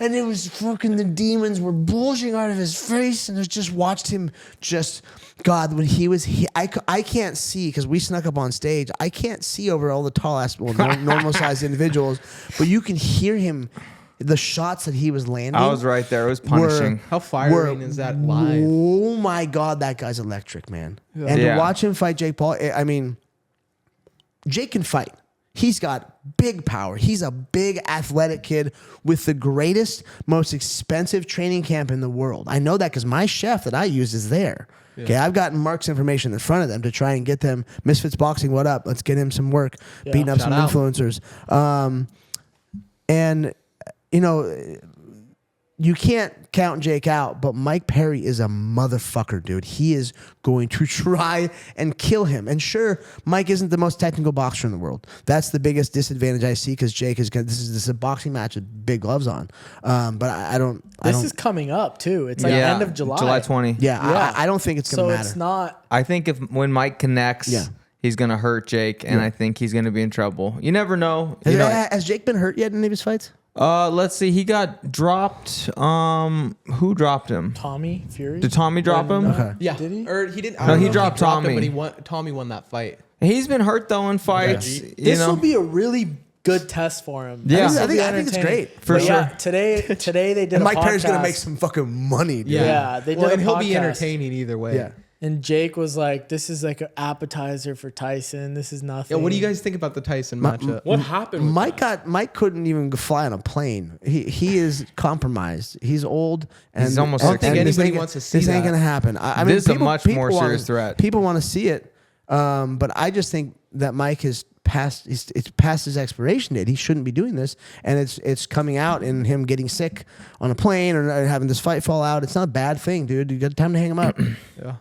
And it was fucking, the demons were bulging out of his face, and I just watched him just, God, when he was, I can't see, because we snuck up on stage. I can't see over all the tall ass, normal sized individuals, but you can hear him, the shots that he was landing. I was right there. It was punishing. How firing is that live? Oh my God, that guy's electric, man. And Yeah. to watch him fight Jake Paul, I mean, Jake can fight. He's got big power. He's a big athletic kid with the greatest, most expensive training camp in the world. I know that because my chef that I use is there. Okay, I've gotten Mark's information in front of them to try and get them. Misfits Boxing, what up? Let's get him some work. Beating up shout some out. influencers. And, you know, you can't count Jake out, but Mike Perry is a motherfucker, dude. He is going to try and kill him. And sure, Mike isn't the most technical boxer in the world. That's the biggest disadvantage I see, because Jake is going. This is a boxing match with big gloves on. But I don't. This is coming up too. It's like end of July. July 20. Yeah, I don't think it's So going to matter. it's not. I think when Mike connects, Yeah. he's gonna hurt Jake, and I think he's gonna be in trouble. You never know. You Has, know. has Jake been hurt yet in any of his fights? Let's see. He got dropped. Who dropped him? Tommy Fury. Did Tommy drop him? Okay. Yeah. Did he? Or he didn't. I No, don't he know if dropped him, Tommy. but he won. Tommy won that fight. He's been hurt though in fights. You This know. will be a really good test for him. Yeah. This will I think- be I think it's entertaining. great. For But yeah, sure. today they did. And a Mike Perry's going to podcast, make some fucking money, dude. Yeah, they did Well, a and he'll be podcast. entertaining either way. Yeah. And Jake was like, "This is like an appetizer for Tyson. This is nothing." Yeah. What do you guys think about the Tyson matchup? What happened? With Mike that? Mike couldn't even fly on a plane. He is compromised. He's old, and He's almost I don't think 60. this anybody ain't- wants to see This ain't that. gonna happen. I mean, This is a much more wanna- serious threat. People want to see it, but I just think that Mike is past. It's past his expiration date. He shouldn't be doing this, and it's coming out in him getting sick on a plane or having this fight fall out. It's not a bad thing, dude. You got time to hang him up.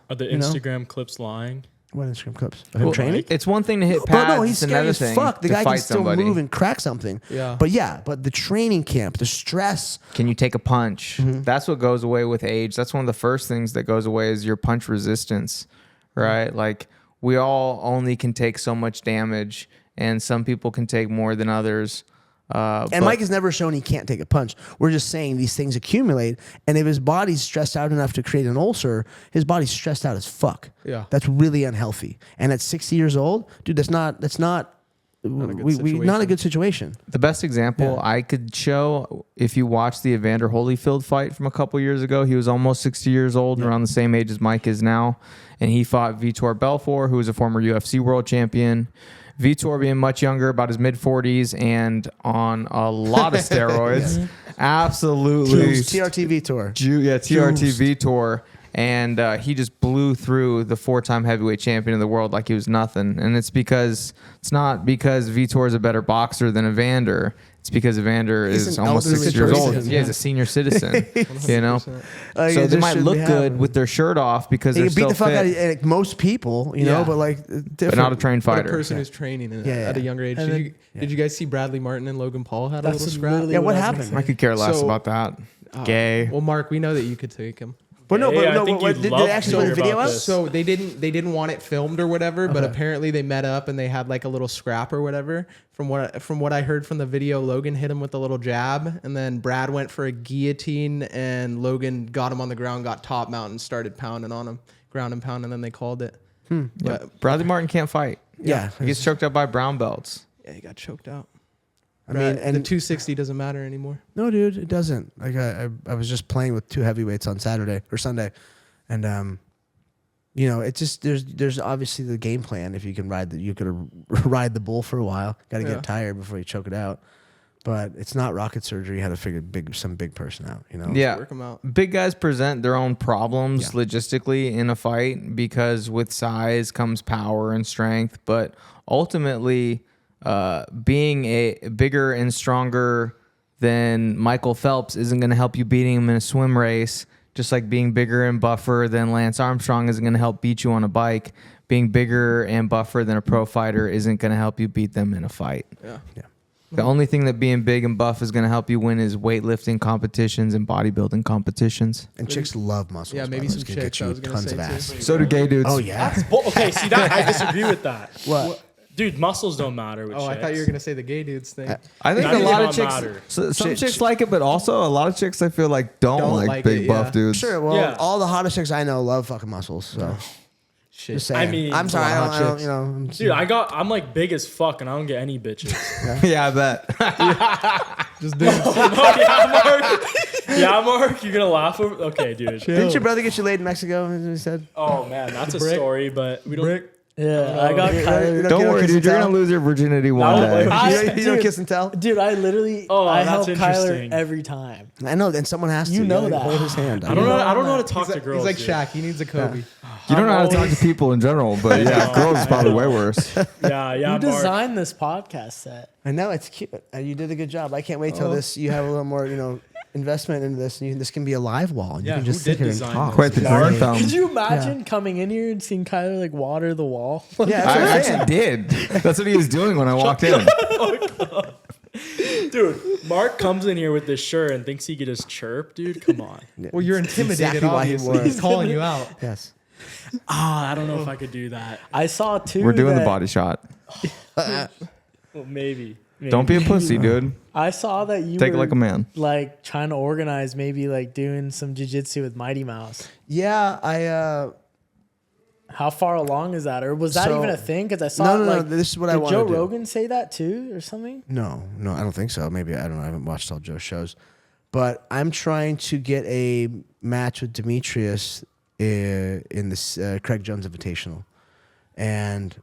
Are the know? Instagram clips lying? What Instagram clips? Of him training? It's one thing to hit But pads. no, he's it's scary another as thing fuck. The to guy fight can still somebody. move and crack something. Yeah. But the training camp, the stress. Can you take a punch? Mm-hmm. That's what goes away with age. That's one of the first things that goes away is your punch resistance, right? Like we all only can take so much damage, and some people can take more than others. And Mike has never shown he can't take a punch. We're just saying these things accumulate, and if his body's stressed out enough to create an ulcer, his body's stressed out as fuck. Yeah. That's really unhealthy. And at 60 years old, dude, that's not not a good situation. The best example I could show, if you watch the Evander Holyfield fight from a couple years ago, he was almost 60 years old, around the same age as Mike is now, and he fought Vitor Belfort, who was a former UFC world champion. Vitor being much younger, about his mid-40s, and on a lot of steroids. Absolutely. TRT Vitor. TRT Vitor. and he just blew through the 4-time heavyweight champion of the world like he was nothing. And it's not because Vitor is a better boxer than Evander. It's because Evander is an almost elderly 60 years old. person, Yeah, he's a senior citizen. You know, so they might look good with their shirt off because He they're can beat still the fuck out fit, of like, most people, you know, but like different. but not a trained But fighter. a person who's training at a younger age. And Did you guys see Bradley Martin and Logan Paul had a That's little scrap? literally Yeah, what I was happened? gonna I say. could care less So- about that. Gay. Well, Mark, we know that you could take him. But no, Hey, but I no, think but you'd did love they to actually put hear the video about out? this. So they didn't want it filmed or whatever, but Okay. apparently they met up and they had like a little scrap or whatever. From what I heard from the video, Logan hit him with a little jab, and then Brad went for a guillotine, and Logan got him on the ground, got top mount, and started pounding on him, ground and pound, and then they called it. But Bradley Martin can't fight. Yeah, He gets choked up by brown belts. yeah, he got choked out. I mean, The and 260 doesn't matter anymore. no, dude, it doesn't. Like I was just playing with 2 heavyweights on Saturday or Sunday, and you know, it's just there's obviously the game plan. If you can ride ride the bull for a while, got to Yeah. get tired before you choke it out. But it's not rocket surgery. You had to figure some big person out. You know. Yeah. Work 'em out. Big guys present their own problems Yeah. logistically in a fight because with size comes power and strength. But ultimately, being a bigger and stronger than Michael Phelps isn't going to help you beating him in a swim race. Just like being bigger and buffer than Lance Armstrong isn't going to help beat you on a bike. Being bigger and buffer than a pro fighter isn't going to help you beat them in a fight. Yeah. The only thing that being big and buff is going to help you win is weightlifting competitions and bodybuilding competitions. And chicks love muscles. Yeah, by maybe the way. some It's gonna chicks, get I you was gonna tons say, of too. ass. So do gay dudes. Oh yeah. Okay, see that I disagree with that. What? Dude, muscles don't matter with Oh, I chicks. thought you were gonna say the gay dudes thing. I think That a does lot of not chicks, matter. some chicks like it, but also a lot of chicks I feel like don't like, like big it, buff yeah. dudes. Sure. Well, Yeah. all the hottest chicks I know love fucking muscles. So Shit. just saying. I mean, I'm sorry. a lot of I don't. chicks. You know. Dude, I'm like big as fuck and I don't get any bitches. Yeah, I bet. Just dudes. Yeah, Mark, you're gonna laugh over. Okay, dude. Didn't your brother get you laid in Mexico? As we said. Oh man, that's a brick. story, but we don't. Yeah, I got You Kyler. don't Don't get a worry, kiss dude. and You're tell? gonna lose your virginity one No, day. wait. You don't Dude. kiss and tell. Dude, I literally Oh, I that's help Kyler interesting. every time. I know. Then someone has to. You know gotta that. Hold his hand. I don't know how to talk to girls. He's like dude. Shaq. He needs a Kobe. You don't know how to talk to people in general, but yeah, girls is probably way worse. Yeah, Who Mark. designed this podcast set? I know it's cute. You did a good job. I can't wait till this. You have a little more, investment into this. And this can be a live wall. And Yeah, you can who just sit did here and design talk. this? Quite the Mark. dream film. Could you imagine coming in here and seeing Kyler like water the wall? Yeah, that's I what I'm saying. actually did. That's what he was doing when I walked in. Dude, Mark comes in here with this shirt and thinks he could just chirp, dude. Come on. Well, you're intimidated. exactly why he obviously. wore it. He's calling you out. Yes. I don't know if I could do that. I saw too. We're doing the that- body shot. Well, maybe. Don't be a pussy, dude. I saw that you Take it were like a man. like trying to organize maybe like doing some jiu-jitsu with Mighty Mouse. Yeah, I. How far along is that, or was that So- even a thing? Because I saw No. like This is what I did want Joe to do. Rogan say that too, or something? No, I don't think so. Maybe I don't know. I haven't watched all Joe's shows, but I'm trying to get a match with Demetrius in this Craig Jones Invitational, and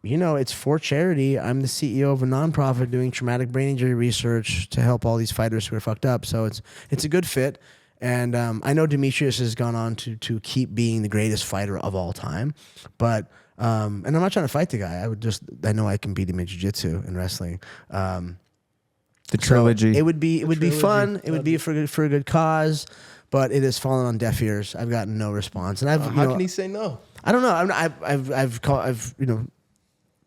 it's for charity. I'm the CEO of a nonprofit doing traumatic brain injury research to help all these fighters who are fucked up. So it's a good fit. And I know Demetrius has gone on to keep being the greatest fighter of all time, but and I'm not trying to fight the guy. I know I can beat him in jiu-jitsu and wrestling. The trilogy. So it would be fun. It would be for a good cause, but it has fallen on deaf ears. I've gotten no response, and How can he say no? I don't know. I've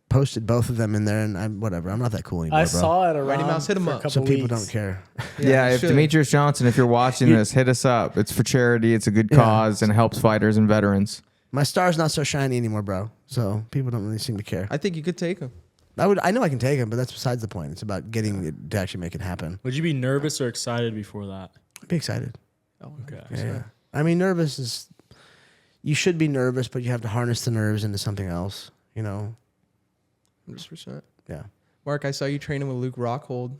posted both of them in there, and I'm whatever. I'm not that cool anymore, I bro. saw it around. Mighty Mouse, hit him for a up. couple So people weeks. don't care. Yeah, you if should. Demetrius Johnson, if you're watching this, hit us up. It's for charity. It's a good cause and helps fighters and veterans. My star's not so shiny anymore, bro. So people don't really seem to care. I think you could take him. I know I can take him, but that's besides the point. It's about getting it to actually make it happen. Would you be nervous or excited before that? I'd be excited. Okay. Yeah. I mean, nervous is. You should be nervous, but you have to harness the nerves into something else. 100%. Yeah. Mark, I saw you training with Luke Rockhold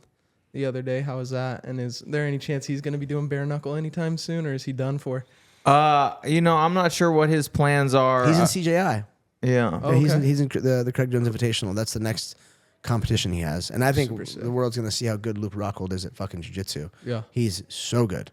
the other day. How was that? And is there any chance he's going to be doing bare knuckle anytime soon, or is he done for? I'm not sure what his plans are. He's in CJI. Yeah. Oh, He's okay. in the Craig Jones Invitational. That's the next competition he has, and I think Super sick. the world's gonna see how good Luke Rockhold is at fucking jiu-jitsu. Yeah. He's so good.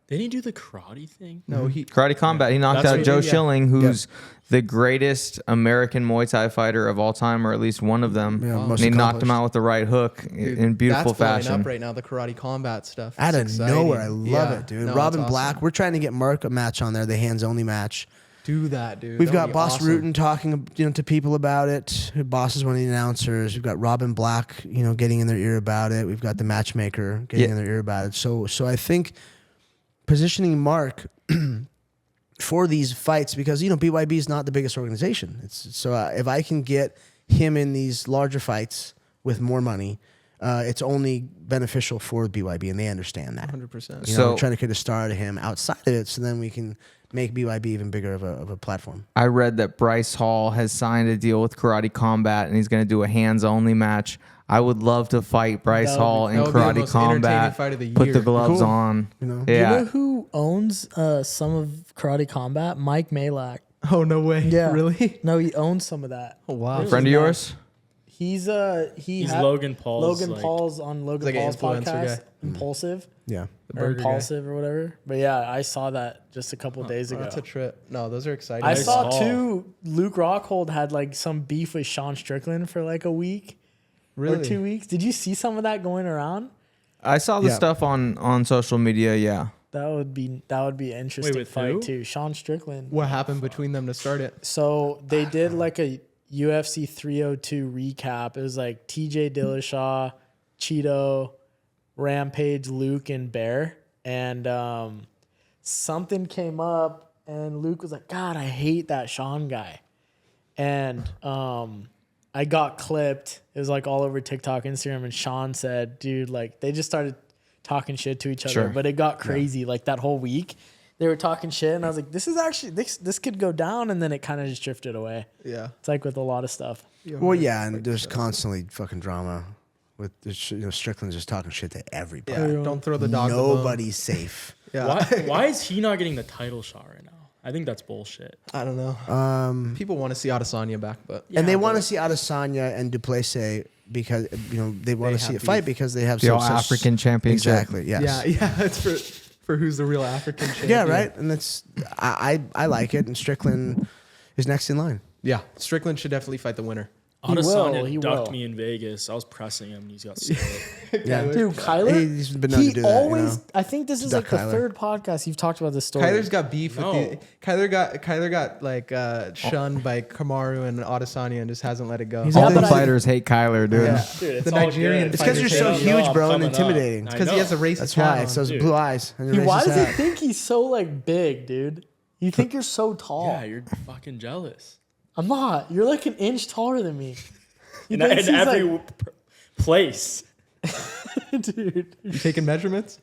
Did he do the karate thing? No, he. Karate Combat. He knocked That's out what Joe he- yeah. Schilling, who's the greatest American Muay Thai fighter of all time, or at least one of them. Yeah, And most he knocked him accomplished. out with the right hook in beautiful that's blowing fashion. up right now. The Karate Combat stuff. Out It's of exciting. nowhere, I love Yeah. it, dude. No, Robin it's Black. awesome. We're trying to get Mark a match on there, the hands only match. Do that, dude. We've That would got be Boss awesome. Rutan talking, to people about it. Boss is one of the announcers. We've got Robin Black, getting in their ear about it. We've got the matchmaker getting in their ear about it. So I think positioning Mark for these fights, because BYB is not the biggest organization. If I can get him in these larger fights with more money, it's only beneficial for BYB, and they understand that. 100%. We're trying to create a star out of him outside of it, so then we can make BYB even bigger of a platform. I read that Bryce Hall has signed a deal with Karate Combat, and he's going to do a hands-only match. I would love to fight Bryce That would Hall be- in that would be the Karate most entertaining Combat. fight of the Put year. the gloves Cool. on. You know? Do you Yeah. know who owns some of Karate Combat? Mike Malak. Oh no way. Yeah. Really? No, he owns some of that. Oh wow. Friend of yours? He's He's Logan Paul's. Logan Paul's on Logan like an Paul's influencer podcast, guy. Impulsive Yeah. The or burger guy. Impulsive or whatever. But yeah, I saw that just a couple days Oh, ago. that's a trip. No, those are exciting. I saw Paul. too. Luke Rockhold had like some beef with Sean Strickland for like a week really or 2 weeks. Did you see some of that going around? I saw the Yeah. stuff on social media, yeah. That would be an interesting with fight who? too. Sean Strickland. What happened between them to start it? So they did like a UFC 302 recap. It was like TJ Dillashaw, Cheeto, Rampage, Luke, and Bear. And something came up, and Luke was like, God, I hate that Sean guy. And I got clipped. It was like all over TikTok, Instagram, and Sean said, dude, like they just started talking shit to each other. Sure. But it got crazy like that whole week. They were talking shit, and I was like, this is actually, this could go down, and then it kind of just drifted away. Yeah. It's like with a lot of stuff. Well, yeah, and there's constantly fucking drama with Strickland's just talking shit to everybody. Yeah. Don't throw the dog. the bone. Nobody's safe. Yeah. Why is he not getting the title shot right now? I think that's bullshit. I don't know. People want to see Adesanya back, but And they want to see Adesanya and Duplessis because they want to see have it fight beef. because they have The All-African Championship. Exactly. Yes. yeah, it's for who's the real African champion. Yeah. Right. And that's I like it. And Strickland is next in line. Yeah, Strickland should definitely fight the winner. He will, Adesanya he ducked will. me in Vegas. I was pressing him, and he's got split. Yeah. Dude, Kyler, He's been known to do that, always, I think this is Duck like the Kyler. third podcast you've talked about this story. Kyler's got beef No. with the Kyler got like shunned by Kamaru and Adesanya and just hasn't let it go. Yeah, All but the I- fighters hate Kyler, dude. Yeah. Dude, it's The all Nigerian good. It's because you're so Fighter huge, I'm bro, and coming up. intimidating. I because he know. has a racist That's hat why. on. It's those Dude. blue eyes. And your Dude, why racist does it hat. think he's so like big, dude? You think you're so tall. Yeah, you're fucking jealous. I'm not. You're like an inch taller than me. He In thinks he's every like, place. dude. You taking measurements?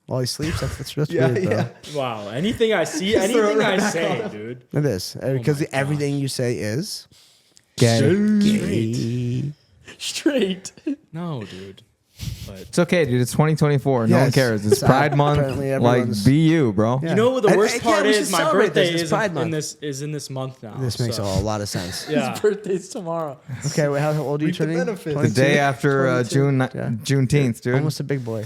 While he sleeps, that's Yeah, weird, bro. yeah. Wow. Anything I see, Just throw it anything right I back say, on. dude. It is because everything you say is Straight. No, dude. But It's okay, dude. It's 2024. No one Yes. cares. It's Pride Month. Apparently Like, everyone's- be you, bro. Yeah. you know what the And- worst and part we should is? My celebrate birthday this. It's is Pride in Month. this month now. This makes a lot of sense. Yeah. His birthday's tomorrow. Okay, wait, how old are you Reap the turning? benefits. The 22? day after 22? Juneteenth, dude. Almost a big boy.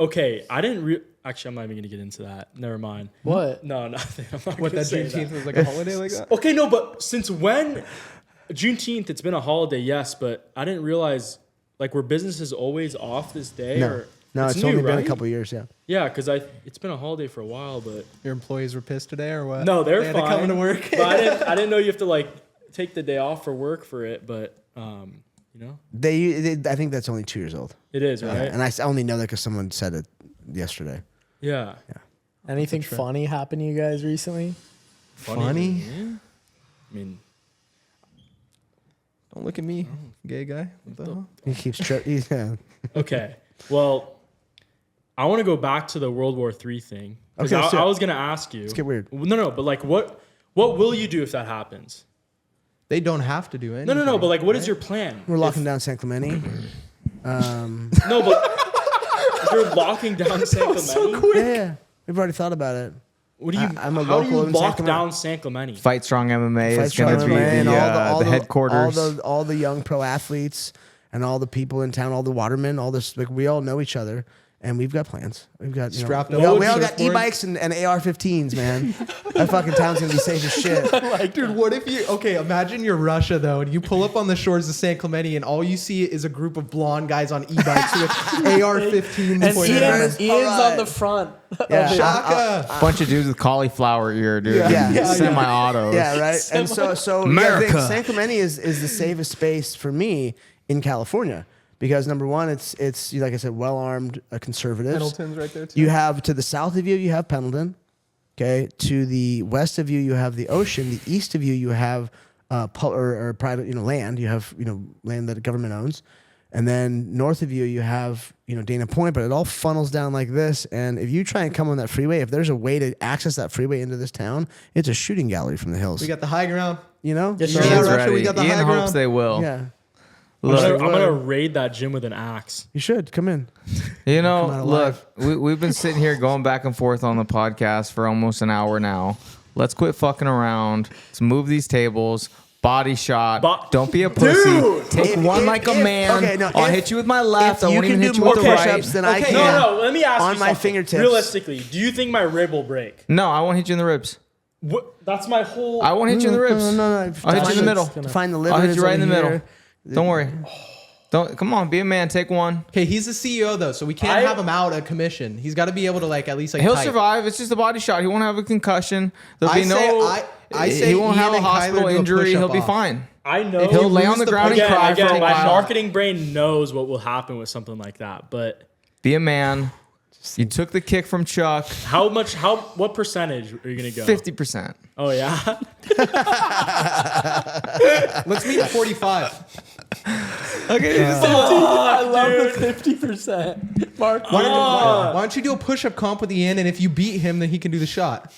Okay, I didn't. Actually, I'm not even gonna get into that. Never mind. What? No, nothing. I'm not What, gonna that say Juneteenth that. was like a holiday like that? Okay, no, but since when? Juneteenth, it's been a holiday, yes, but I didn't realize like were businesses always off this day? No, Or, no, it's new, only been a right? couple years. Yeah. Yeah, because it's been a holiday for a while, but Your employees were pissed today or what? no, they're they had fine. to come into work. But I didn't know you have to like take the day off for work for it, but you know, They I think that's only 2 years old. it is right. And I only know that because someone said it yesterday. Yeah. Anything funny happened to you guys recently? Funny? I mean, Don't look at me, gay guy. What the hell? He keeps yeah. okay. Well, I want to go back to the World War III thing. 'Cause Okay, let's do I it. was gonna ask you. Let's get weird. No, but like, what will you do if that happens? They don't have to do anything. No. But like, what is your plan? We're locking down San Clemente. No, but if you're locking down San Clemente. Yeah, we've already thought about it. What do you? I'm a how do you local in San lock Clemente. down San Clemente? Fight Strong MMA Fight is going to Strong be MMA and the headquarters. all the young pro athletes and all the people in town, all the watermen, all this. Like we all know each other, And we've got plans. We've got Strapped we all up. got Surfboard. e-bikes and AR-15s, man. That fucking town's gonna be safe as shit. Dude, what if you... Okay, imagine you're Russia, though, and you pull up on the shores of San Clemente, and all you see is a group of blonde guys on e-bikes with AR-15s And pointed at them. Ian's on the front. Yeah. Shaka! Bunch of dudes with cauliflower ear, dude. Yeah. Semi-autos. Yeah, right. And so I think America. San Clemente is the safest space for me in California. Because number one, it's like I said, well-armed conservatives. Pendleton's right there, too. You have to the south of you have Pendleton. Okay, to the west of you have the ocean. The east of you have or private land. You have land that the government owns, and then north of you have Dana Point. But it all funnels down like this. And if you try and come on that freeway, if there's a way to access that freeway into this town, it's a shooting gallery from the hills. We got the high ground. Yes, So- sir. Yeah, Ian's Russia, ready. we got the Ian high hopes ground. they will. yeah. Look, I'm gonna raid that gym with an axe. You should come in. You Come out know, alive. look, we've been sitting here going back and forth on the podcast for almost an hour now. Let's quit fucking around. Let's move these tables. Body shot. Don't be a pussy. Dude! Take one like a man. okay, no, I'll if- hit you with my left. if I you won't can even do hit you more with the right. push-ups than I Okay. can. No, let me ask on you my something. fingertips. Realistically, do you think my rib will break? No, I won't hit you in the ribs. That's my whole. I won't hit you in the ribs. No. I'll hit you in the middle. Find the liver. I'll hit you right in the over middle. here. Don't worry. Don't come on, be a man. Take one. Okay, he's the CEO, though, so we can't have him out of commission. He's got to be able to, at least, He'll type. survive. It's just a body shot. He won't have a concussion. There'll I be say- no. I say he won't Ian have a and Kyler hospital do a injury. push-up He'll be off. fine. I know. If He'll you lay on lose the ground and again, cry for a my while. marketing brain knows what will happen with something like that. But Be a man. You took the kick from Chuck. what percentage are you gonna go? 50%. Oh yeah. Let's meet at 45. Okay. I love the 50%. Mark. Why don't you do a push-up comp with Ian, and if you beat him, then he can do the shot.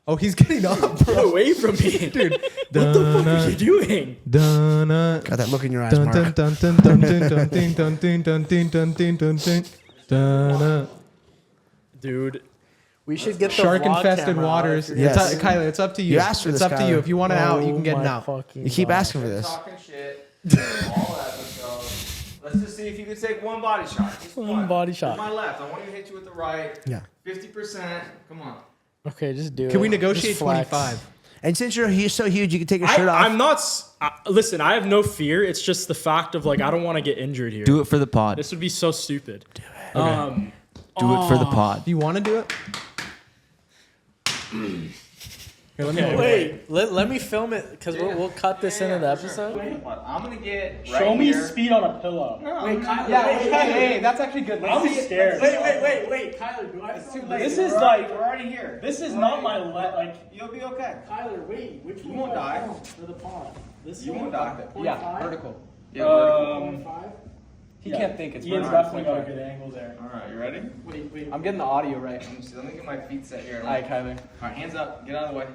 Oh, he's getting up, Get bro. away from me, dude. What the fuck are you doing? Dun-na. Got that look in your eyes, Dun, Mark. dun, dun, dun, dun, dun, dun, dun, dun, dun, dun, dun, dun, dun, dun. Dun-na. Dude, We should get the Shark-infested camera out waters. if you're- Yes. Kyler, it's up to you. You asked for it's this, up to you. Kyler. If you want it out, you can get Oh it my out. fucking You keep God. asking for this. Talking shit. All episodes. Let's just see if you can take one body shot. Just One body shot. With my left. I want you to hit you with the right. Yeah. 50%. Come on. Okay, just do it. Can we negotiate Just flex. 25? And since you're so huge, you can take your shirt off. I'm not. Listen, I have no fear. It's just the fact of I don't want to get injured here. Do it for the pod. This would be so stupid. Do it for the pod. Do you want to do it? Here, let me hold it. Wait, let me film it because we'll cut this into the episode. I'm going to get Show me speed on a pillow. Hey, that's actually good. I'm scared. Wait, Kyler, do I? This is We're already here. This is not my You'll be okay. Tyler, wait, which one? won't die. For the pond. This You one? won't die. Yeah, vertical. He can't think it's Ian's vertical. definitely got a good angle there. All right, you ready? Wait. I'm getting the audio right. Let me get my feet set here. All right, Kyler. All right, hands up. Get out of the way.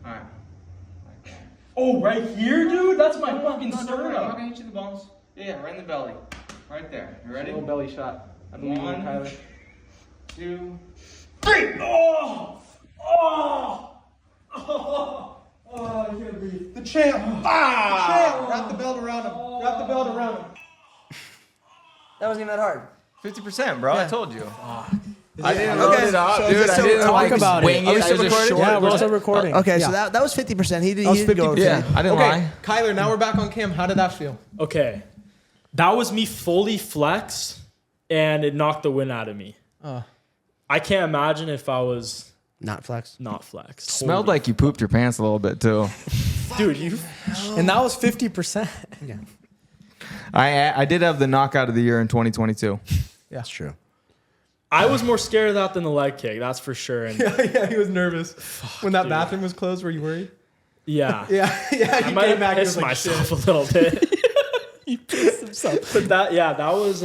All right. Oh, right here, dude? That's my fucking I'm not sternum. gonna hit you in the bones. Yeah, right in the belly. Right there. You ready? Little belly shot. I believe in you, One. Kyler. 2. 3. Oh, I can't breathe. The champ. Champ. Wrap the belt around him. Wrap the belt around him. That wasn't even that hard. 50%, bro. I told you. I didn't load it up, dude. just I didn't talk about it. wing Are we it. still I just recording? short Yeah, we're it. still recording. Okay, Yeah. so that was 50%. He was didn't go over 50%. Yeah, I didn't Okay, lie. Kyler, now we're back on cam. How did that feel? Okay. That was me fully flexed, and it knocked the wind out of me. I can't imagine if I was Not flex. not flexed. Smelled like you pooped your pants a little bit too. Dude, you. And that was 50%. I did have the knockout of the year in 2022. That's true. I was more scared of that than the leg kick, that's for sure. And Yeah, he was nervous. When that dude. bathroom was closed, were you worried? yeah. Yeah. I He might came have back. He was pissed like, myself shit. a little bit. He pissed himself. But that was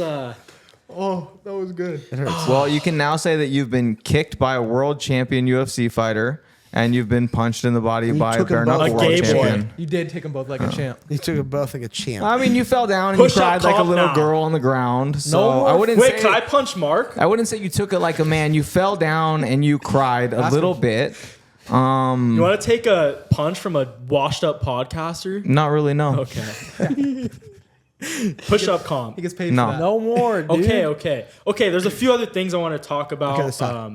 Oh, that was good. It hurts. Well, you can now say that you've been kicked by a world champion UFC fighter, and you've been punched in the body You by a took 'em bare both. knuckle A gay world boy. champion. You did take them both like a champ. He took it both like a champ. I mean, you fell down and Push you up cried like a comp little now. girl on the ground. So more- I wouldn't Wait, say can I punch Mark? I wouldn't say you took it like a man. You fell down and you cried a little bit. You want to take a punch from a washed up podcaster? Not really, no. Okay. Push-up comp. He gets paid No. for that. No more, dude. Okay. There's a few other things I want to talk about. Okay, let's talk.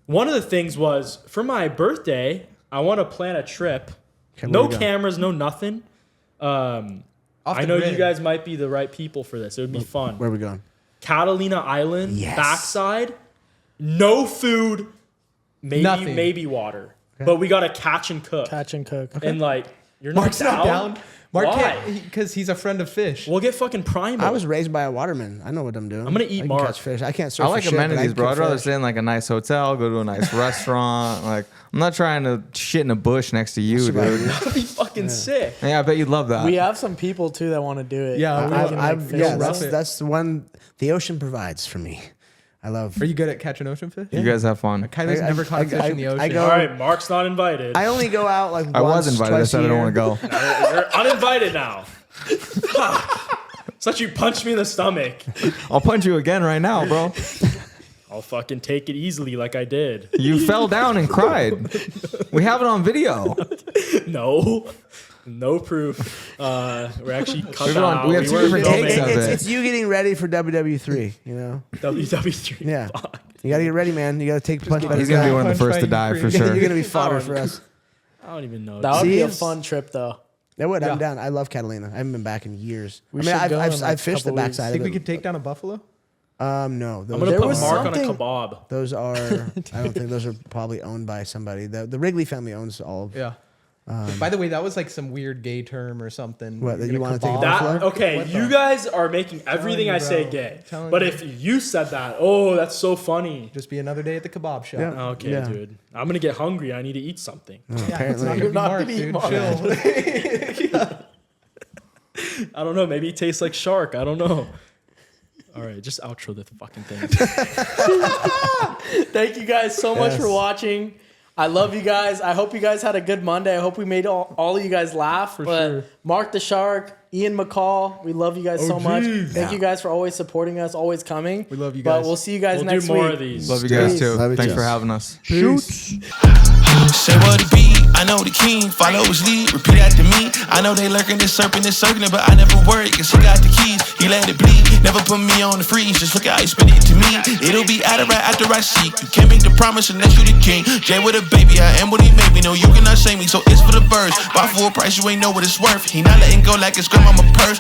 One of the things was for my birthday, I want to plan a trip. Okay, No where we going? cameras, no nothing. Off I the know grid. you guys might be the right people for this. It would be fun. Where are we going? Catalina Island, Yes. backside, no food, Nothing. maybe water. But we gotta catch and cook. Catch and cook. And like, you're Mark's not not down. Mark Why? can't because he's a friend of fish. We'll get fucking prime. I was raised by a waterman. I know what I'm doing. I'm gonna eat I can Mark. catch fish. I can't surf I like for shit, but amenities, I bro. can I'd rather fish. stay in like a nice hotel, go to a nice restaurant. Like, I'm not trying to shit in a bush next to you, dude. That'd be fucking sick. Yeah, I bet you'd love that. We have some people too that want to do it. Yeah, We can, like, fish yeah, and that's stuff. that's the one the ocean provides for me. I love. Are you good at catching ocean fish? You guys have fun. Kyler's never caught fish in the ocean. I go. All right, Mark's not invited. I only go out like I was once, invited. I twice said a I don't year. want to go. You're uninvited now. It's like you punched me in the stomach. I'll punch you again right now, bro. I'll fucking take it easily like I did. You fell down and cried. We have it on video. No proof. We're actually cut We that have- out. we have two weren't different filming. takes of it. It's you getting ready for WW3. You know. WW3. Yeah. Fuck. You gotta get ready, man. You gotta take punch. He's gonna be one of the first to die for sure. You're gonna be fodder for us. I don't even know. That would be a See? fun trip though. That would. Yeah. I'm down. I love Catalina. I haven't been back in years. We I mean, should I've, go I've, in, like, I've fished the couple weeks. backside Think of we it. could take down a buffalo? No. I'm Those, gonna There put was Mark on a something- kebab. those are. I don't think those are probably owned by somebody. The Wrigley family owns all of. Yeah. By the way, that was like some weird gay term or something. What, that you wanna take a kebab? buffalo? That okay? What You the- guys are making everything you, I say bro. gay. Telling But you. if you said that, oh, that's so funny. Just be another day at the kebab shop. Yeah. Okay, Yeah. dude. I'm gonna get hungry. I need to eat something. Yeah, it's Apparently. not You're gonna not be gonna Mark, eat dude. Chill. I don't know. Maybe it tastes like shark. I don't know. All right, just outro the fucking thing. Thank you guys so much Yes. for watching. I love you guys. I hope you guys had a good Monday. I hope we made all of you guys laugh. But sure. Mark the Shark, Ian McCall, we love you guys so much. geez. Thank you guys for always supporting us, always coming. We love you But guys. we'll see you guys We'll next do more week. of these. Love you guys too. Love you, Thanks Jess. for having us. Say what it be, I know the king, follow his lead, repeat after me. I know they lurking, this serpent is circling, but I never worry, cause he got the keys, he let it bleed. Never put me on the freeze, just look how he spit it to me. It'll be out of right after I seek. You can't make the promise unless you the king. Jay with a baby, I am what he made me. No, you cannot say me, so it's for the birds. Buy full price, you ain't know what it's worth. He not letting go like it's grandmama purse.